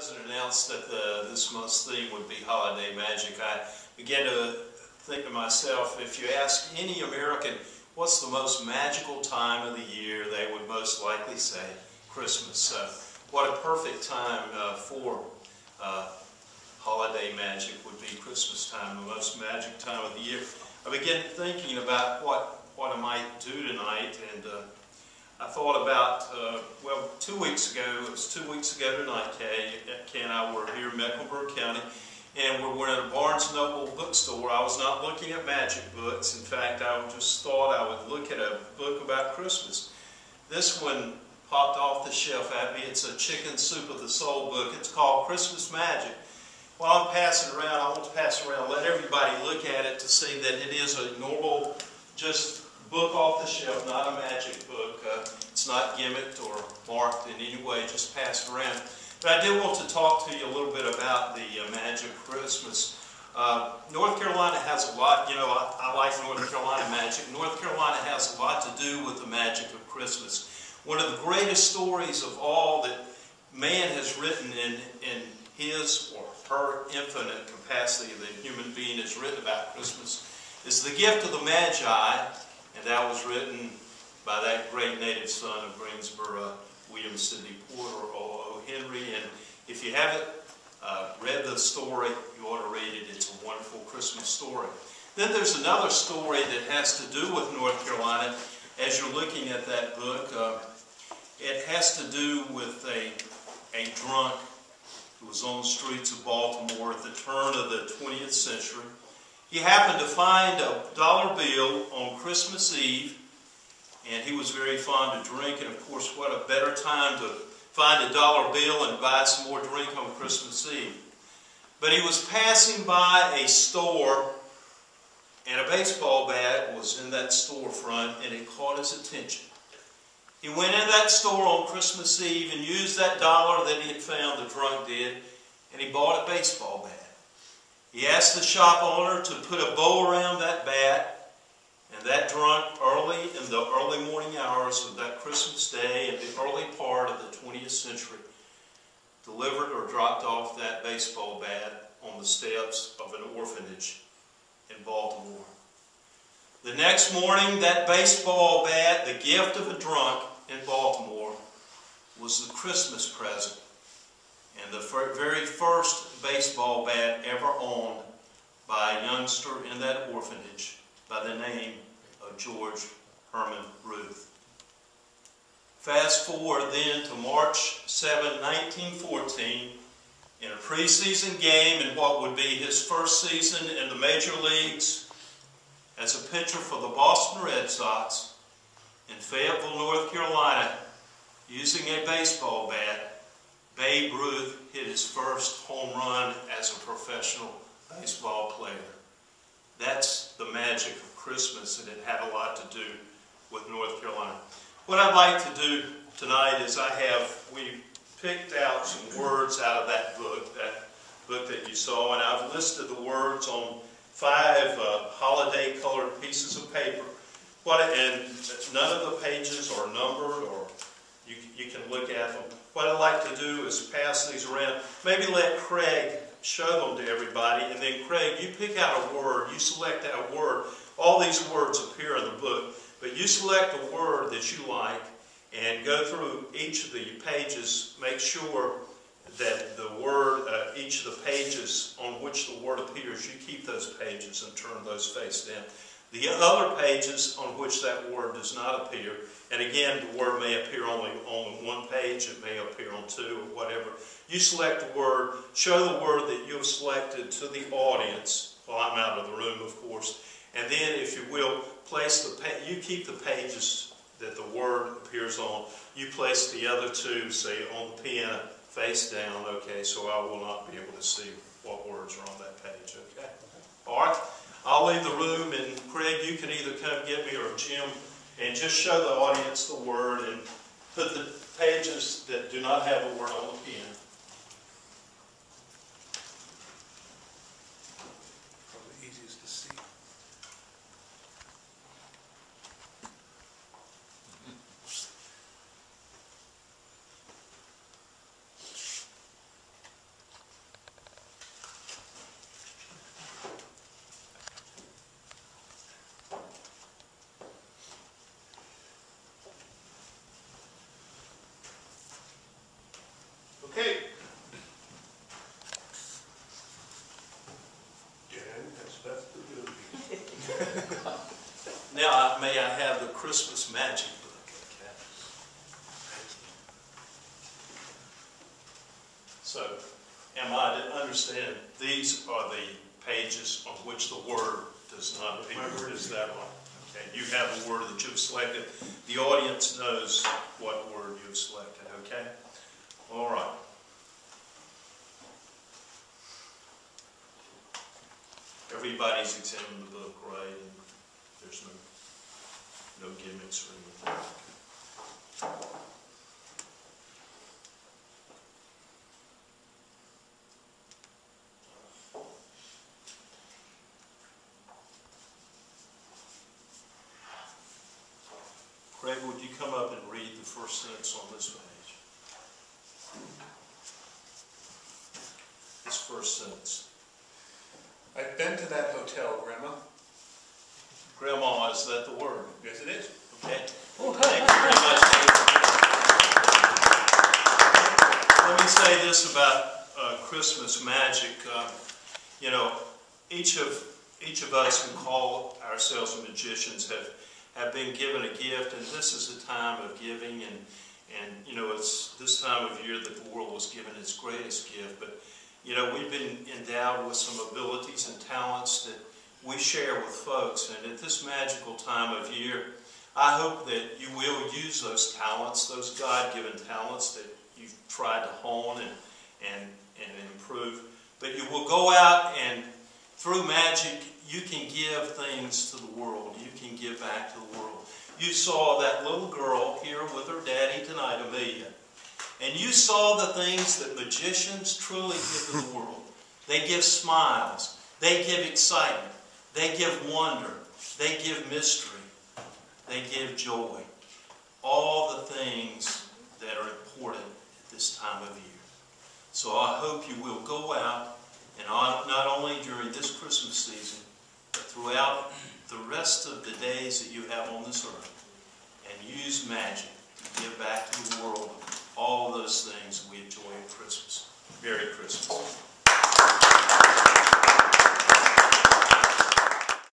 President announced that this month's theme would be Holiday Magic, I began to think to myself, if you ask any American what's the most magical time of the year, they would most likely say Christmas. What a perfect time for holiday magic would be Christmas time, the most magic time of the year. I began thinking about what I might do tonight, and I thought about, well, 2 weeks ago, it was 2 weeks ago tonight, Kay and I were here in Mecklenburg County, and we were at a Barnes & Noble bookstore. I was not looking at magic books. In fact, I just thought I would look at a book about Christmas. This one popped off the shelf at me. It's a Chicken Soup of the Soul book. It's called Christmas Magic. While I'm passing around, I want to pass around, let everybody look at it to see that it is a normal, just book off the shelf, not a magic book. It's not gimmicked or marked in any way, just passed around. But I did want to talk to you a little bit about the magic of Christmas. North Carolina has a lot, you know, I like North Carolina magic. North Carolina has a lot to do with the magic of Christmas. One of the greatest stories of all that man has written in his or her infinite capacity that a human being has written about Christmas is the gift of the Magi, and that was written by that great native son of Greensboro, William Sidney Porter, O. Henry. And if you haven't read the story, you ought to read it. It's a wonderful Christmas story. Then there's another story that has to do with North Carolina. As you're looking at that book, it has to do with a drunk who was on the streets of Baltimore at the turn of the 20th century. He happened to find a dollar bill on Christmas Eve, and he was very fond of drinking. Of course, what a better time to find a dollar bill and buy some more drink on Christmas Eve. But he was passing by a store, and a baseball bat was in that storefront, and it caught his attention. He went in that store on Christmas Eve and used that dollar that he had found, the drunk did, and he bought a baseball bat. He asked the shop owner to put a bow around that bat, and that drunk, early in the early morning hours of that Christmas day in the early part of the 20th century, delivered or dropped off that baseball bat on the steps of an orphanage in Baltimore. The next morning, that baseball bat, the gift of a drunk in Baltimore, was the Christmas present and the very first baseball bat ever owned by a youngster in that orphanage by the name of George Herman Ruth. Fast forward then to March 7, 1914, in a preseason game in what would be his first season in the major leagues as a pitcher for the Boston Red Sox in Fayetteville, North Carolina, using a baseball bat, Babe Ruth hit his first home run as a professional baseball player. That's the magic of Christmas, and it had a lot to do with North Carolina. What I'd like to do tonight is we picked out some words out of that book that you saw, and I've listed the words on 5 holiday colored pieces of paper. And none of the pages are numbered, or you can look at them. What I'd like to do is pass these around. Maybe let Craig show them to everybody, and then Craig, you pick out a word, you select that word. All these words appear in the book, but you select a word that you like and go through each of the pages. Make sure that the word, each of the pages on which the word appears, you keep those pages and turn those face down. The other pages on which that word does not appear, and again, the word may appear only on one page, it may appear on 2 or whatever. You select a word, show the word that you have selected to the audience. Well, I'm out of the room, of course. And then, if you will, you keep the pages that the word appears on. You place the other 2, say, on the pen, face down, okay, so I will not be able to see what words are on that page, okay? All right? I'll leave the room, and Craig, you can either come get me or Jim, and just show the audience the word and put the pages that do not have a word on the pen. Probably easiest to see. may I have the Christmas magic book? Okay. Thank you. So, am I to understand these are the pages on which the word does not appear? Is that right? Okay. You have a word that you've selected. The audience knows what word you've selected. Okay. All right. Everybody's examined the book, right? And there's no gimmicks or anything. Craig, would you come up and read the first sentence on this page? This first sentence. I've been to that hotel, Grandma. Grandma, is that the word? Yes, it is. Okay. Thank you very much, David. Let me say this about Christmas magic. You know, each of us who call ourselves magicians have been given a gift, and this is a time of giving, and you know, it's this time of year that the world was given its greatest gift. But you know, we've been endowed with some abilities and talents that we share with folks, and at this magical time of year, I hope that you will use those talents, those God-given talents that you've tried to hone and improve. But you will go out and through magic, you can give things to the world. You can give back to the world. You saw that little girl here with her daddy tonight, Amelia. And you saw the things that magicians truly give to the world. They give smiles. They give excitement. They give wonder. They give mystery. They give joy. All the things that are important at this time of year. So I hope you will go out, and not only during this Christmas season, but throughout the rest of the days that you have on this earth, and use magic to give back to the world all those things we enjoy at Christmas. Merry Christmas.